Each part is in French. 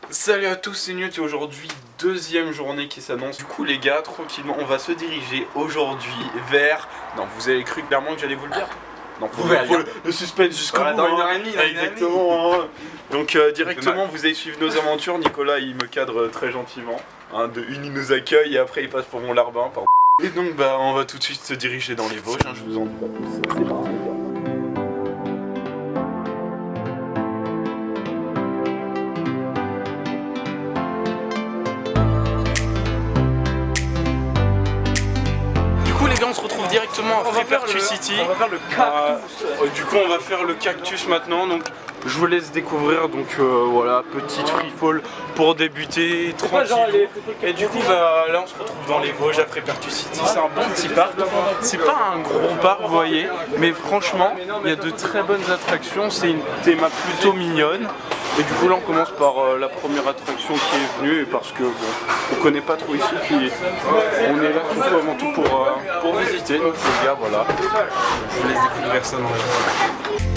Salut à tous, c'est Newt et aujourd'hui deuxième journée qui s'annonce. Du coup les gars, tranquillement on va se diriger aujourd'hui vers... Non, vous avez cru clairement que j'allais vous le dire. Non, faut le suspense jusqu'au bout. Dans 1h30, exactement. Donc directement vous allez suivre nos aventures. Nicolas il me cadre très gentiment. Il nous accueille et après il passe pour mon larbin. Pardon. Et donc bah on va tout de suite se diriger dans les Vosges, je vous en dis pas plus. C'est parti. On se retrouve directement à Frépertus City. On va faire le cactus. Du coup on va faire le cactus maintenant, donc je vous laisse découvrir. Donc voilà, petite free fall pour débuter tranquille. Et du coup bah, là on se retrouve dans les Vosges à Frépertus City. C'est un bon petit parc. C'est pas un gros parc vous voyez, mais franchement il y a de très bonnes attractions. C'est une théma plutôt mignonne. Et du coup là on commence par la première attraction qui est venue, parce que bon, on connaît pas trop ici, puis on est là tout avant tout pour visiter, donc les gars voilà, je vous laisse découvrir ça dans la vidéo.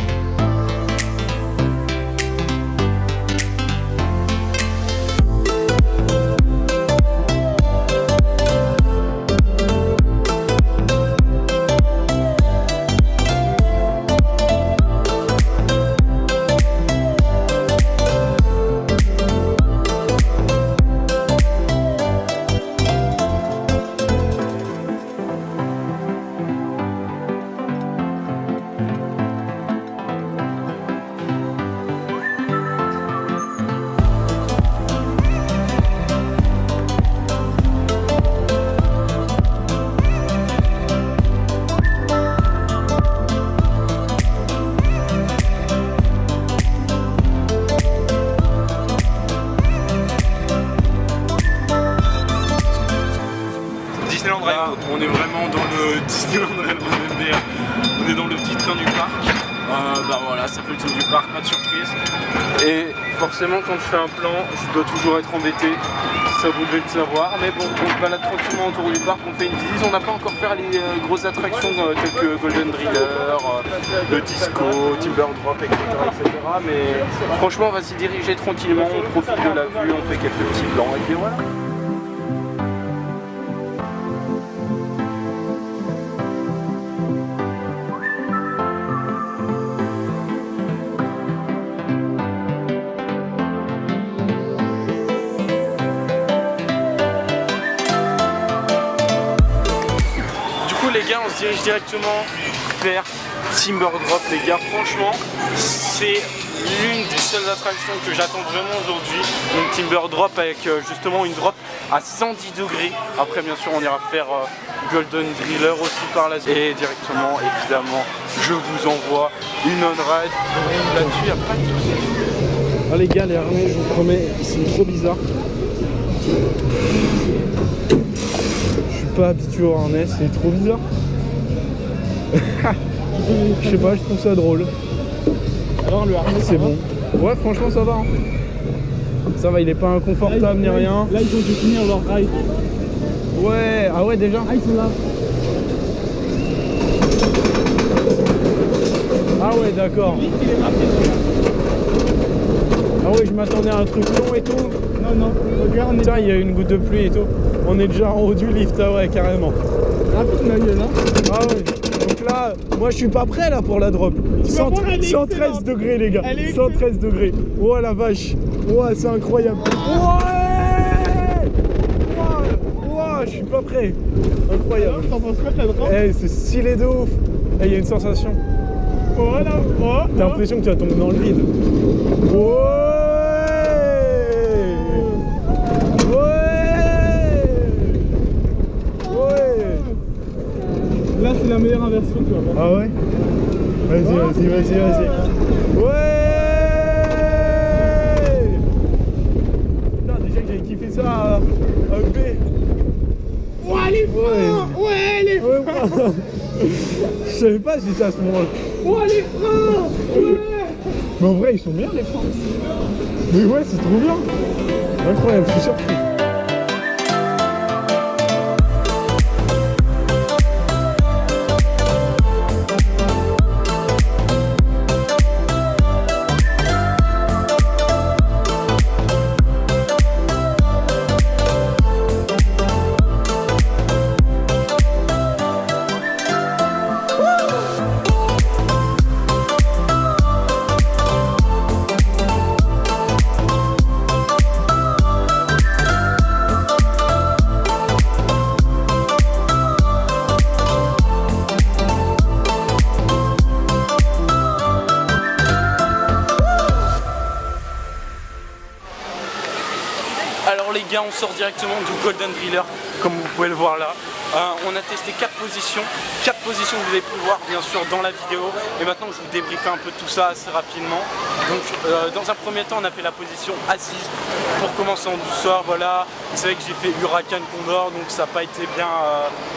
Là, on est vraiment dans le Disneyland MDR. On est dans le petit train du parc. Bah voilà, ça fait le tour du parc, pas de surprise. Et forcément quand je fais un plan, je dois toujours être embêté. Ça vous devez le savoir. Mais bon, on se balade tranquillement autour du parc, on fait une visite. On n'a pas encore fait les grosses attractions telles que Golden Driller, le Disco, Timber Drop, etc. Mais franchement on va s'y diriger tranquillement, on profite de la vue, on fait quelques petits plans et puis voilà. Les gars, on se dirige directement vers Timber Drop. Les gars, franchement, c'est l'une des seules attractions que j'attends vraiment aujourd'hui. Donc Timber Drop avec justement une drop à 110 degrés. Après, bien sûr, on ira faire Golden Driller aussi par là. Et directement, évidemment, je vous envoie une on-ride. Là-dessus, il n'y a pas de soucis. Ah les gars, les harnais, je vous promets, ils sont trop bizarres. Pas habitué au harnais, c'est trop bizarre. Je sais pas, je trouve ça drôle. Alors le harnais c'est bon. Ouais franchement ça va hein. Ça va, il est pas inconfortable ni rien. Là ils ont dû finir leur ride. Ouais, ah ouais déjà. Ah ils sont là. Ah ouais d'accord. Ah ouais je m'attendais à un truc long et tout. Non, regarde. Tiens il y a une goutte de pluie et tout. On est déjà en haut du lift, ah ouais carrément. Rapide ma gueule hein. Ah ouais. Donc là, moi je suis pas prêt là pour la drop. 113 degrés les gars. 113 degrés. Oh la vache. Oh c'est incroyable. Ouais. Oh, je suis pas prêt. Incroyable. T'en penses quoi de la drop? Eh c'est stylé de ouf. Il y a une sensation. Oh là. T'as l'impression que tu vas tomber dans le vide. Ouais. Là c'est la meilleure inversion tu vois. Ah ouais. Vas-y. Ouais. Putain déjà que j'avais kiffé ça à B. Ouais les freins. Ouais les freins. Je savais pas si c'était à ce moment-là. Ouais les freins. Ouais. Mais en vrai ils sont bien les freins. Mais ouais c'est trop bien. Incroyable, je suis surpris. Alors les gars, on sort directement du Golden Driller, comme vous pouvez le voir là. On a testé 4 positions que vous avez pu voir bien sûr dans la vidéo. Et maintenant je vous débriefer un peu tout ça assez rapidement. Donc dans un premier temps on a fait la position assise pour commencer en douceur. Voilà, vous savez que j'ai fait Huracan Condor, donc ça n'a pas été bien,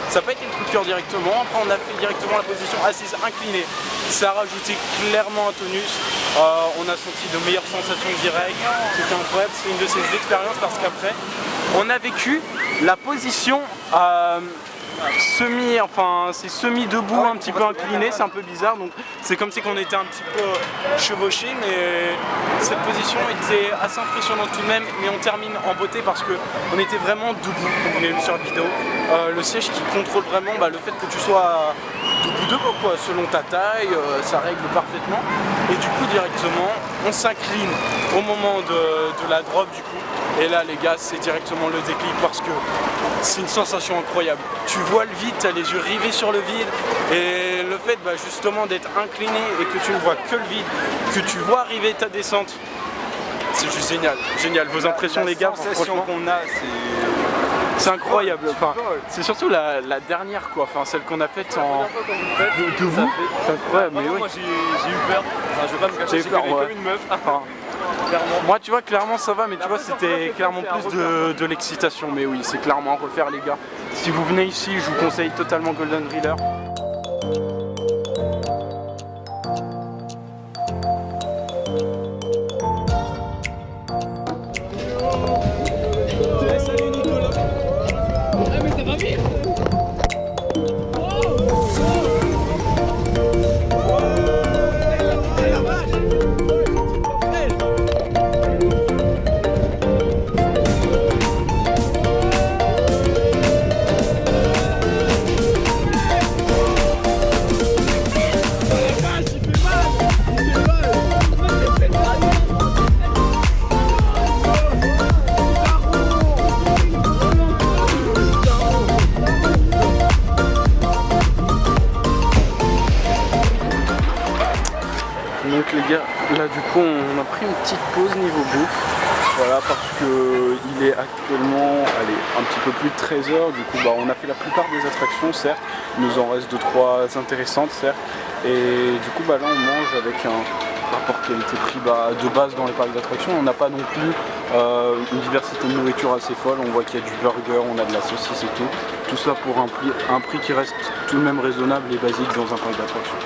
ça n'a pas été le coup de cœur directement. Après on a fait directement la position assise inclinée. Ça a rajouté clairement un tonus. On a senti de meilleures sensations directes. C'était incroyable, c'est une de ces expériences parce qu'après on a vécu la position semi debout, un petit peu incliné, c'est un peu bizarre, donc c'est comme si on était un petit peu chevauché, mais cette position était assez impressionnante tout de même. Mais on termine en beauté parce que on était vraiment debout, comme vous l'avez vu sur la vidéo. Le siège qui contrôle vraiment le fait que tu sois debout quoi, selon ta taille, ça règle parfaitement. Et du coup directement on s'incline au moment de la drop du coup. Et là les gars, c'est directement le déclic parce que c'est une sensation incroyable. Tu vois le vide, tu as les yeux rivés sur le vide, et le fait justement d'être incliné et que tu ne vois que le vide, que tu vois arriver ta descente, c'est juste génial. Génial, vos impressions les gars, franchement qu'on a, c'est incroyable. Enfin, c'est surtout la dernière quoi, enfin celle qu'on a faite en de vous. C'est incroyable, mais oui. Moi j'ai eu peur. Enfin, je vais pas me cacher, j'ai eu comme une meuf. Enfin, moi tu vois clairement ça va, mais tu vois c'était clairement plus de l'excitation. Mais oui, c'est clairement à refaire les gars. Si vous venez ici, je vous conseille totalement Golden Driller. Donc les gars, là du coup on a pris une petite pause niveau bouffe, voilà, parce que il est actuellement, allez, un petit peu plus de 13h, du coup on a fait la plupart des attractions certes, il nous en reste 2-3 intéressantes certes, et du coup là on mange avec un rapport qualité-prix de base dans les parcs d'attractions. On n'a pas non plus une diversité de nourriture assez folle, on voit qu'il y a du burger, on a de la saucisse et tout ça pour un prix qui reste tout de même raisonnable et basique dans un parc d'attractions.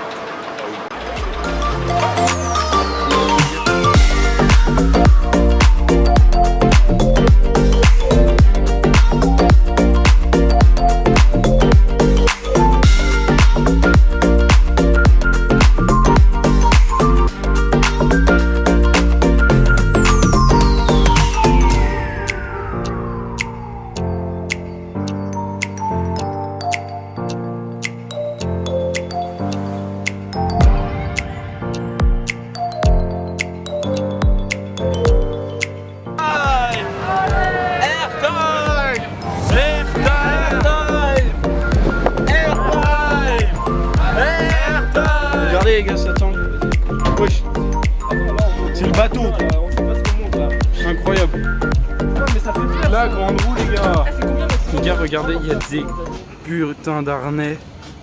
Regardez les gars, ça tend. Wesh. C'est le bateau. Incroyable. Là, grande roue les gars. Les gars, regardez, il y a des putains d'harnais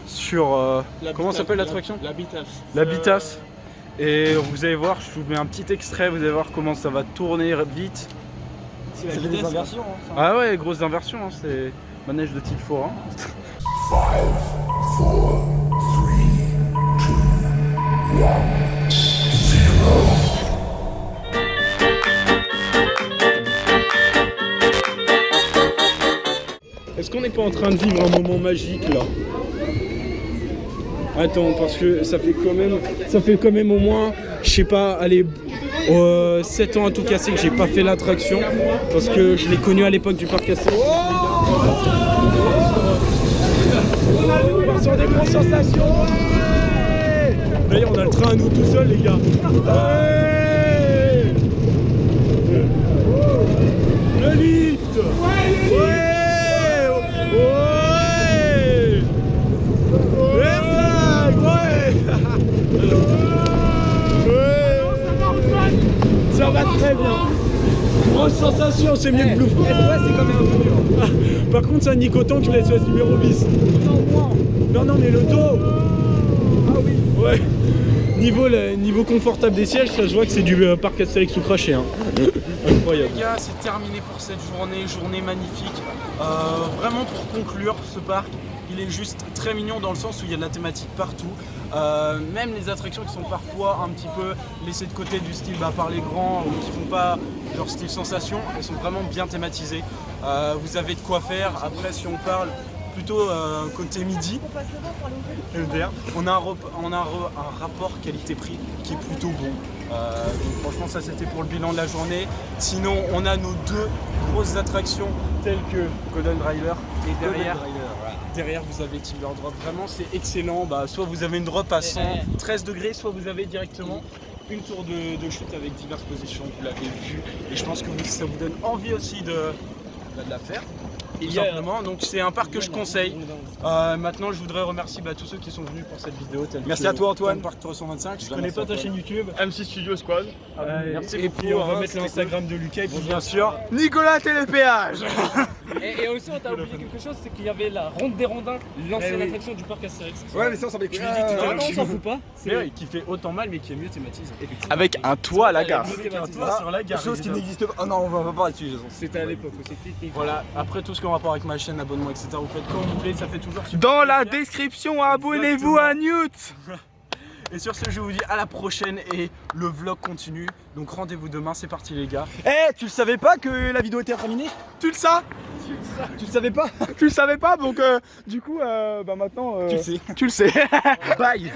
sur... comment s'appelle l'attraction? L'Habitas. Et vous allez voir, je vous mets un petit extrait, vous allez voir comment ça va tourner vite. Ça fait des inversions. Hein, ah ouais, grosse inversion, hein, c'est manège de type forain. 5, 4, 3, 2, 1, 0. Est-ce qu'on n'est pas en train de vivre un moment magique là? Attends, parce que ça fait quand même au moins, je sais pas, allez, 7 ans à tout casser que j'ai pas fait l'attraction, parce que je l'ai connu à l'époque du parc Astérix. On part sur des grosses sensations. D'ailleurs, on a le train à nous tout seul, les gars. Ouais. Le lift. Ouais. Ça va très bien. Oh, sensation, c'est mieux que Blue Fox. SOS, c'est quand même un peu dur. Par contre, c'est un Nicotan que le SOS numéro 10. Non, mais le dos. Ah oui. Ouais. Niveau confortable des sièges, ça se voit que c'est du parc Astérix sous craché. Hein. Incroyable. Les gars, c'est terminé pour cette journée magnifique. Vraiment pour conclure, ce parc, il est juste très mignon dans le sens où il y a de la thématique partout. Même les attractions qui sont parfois un petit peu laissées de côté du style par les grands ou qui font pas leur style sensation, elles sont vraiment bien thématisées. Vous avez de quoi faire. Après, si on parle plutôt côté midi, on a un rapport qualité-prix qui est plutôt bon. Donc franchement, ça c'était pour le bilan de la journée. Sinon, on a nos deux grosses attractions telles que Golden Driver et derrière vous avez Timber Drop. Vraiment, c'est excellent. Soit vous avez une drop à 113 degrés, soit vous avez directement une tour de chute avec diverses positions. Vous l'avez vu et je pense que ça vous donne envie aussi de la faire. Tout simplement, donc c'est un parc que je conseille. Maintenant, je voudrais remercier tous ceux qui sont venus pour cette vidéo. Merci à toi, Antoine. Parc 325. Je connais Merci pas à ta toi. chaîne YouTube. MC Studio Squad. Merci Et beaucoup. puis on va mettre l'Instagram de Lucas et puis bien sûr Nicolas Télépéage. Et aussi, on t'a oublié quelque chose, c'est qu'il y avait la Ronde des Rondins, l'ancienne attraction du parc Astérix. Ouais, mais ça, on s'en bat les couilles. Ah non, on s'en fout pas. Mais oui, qui fait autant mal mais qui est mieux thématisé. Avec un toit à la gare. Avec un toit sur la gare. Chose qui évidemment. n'existe pas. Oh non, on va pas parler dessus, Jason. C'était à l'époque aussi. Voilà, après tout ce qui est en rapport avec ma chaîne, abonnement, etc. Vous faites comme vous voulez, ça fait toujours super Dans la plaisir. description, abonnez-vous à Newt. Et sur ce, je vous dis à la prochaine et le vlog continue. Donc rendez-vous demain, c'est parti les gars. Eh, tu le savais pas que la vidéo était terminée? Tu le sais? Tu le savais pas? Tu le savais pas, donc du coup, maintenant. Tu le sais. Tu le sais. Bye.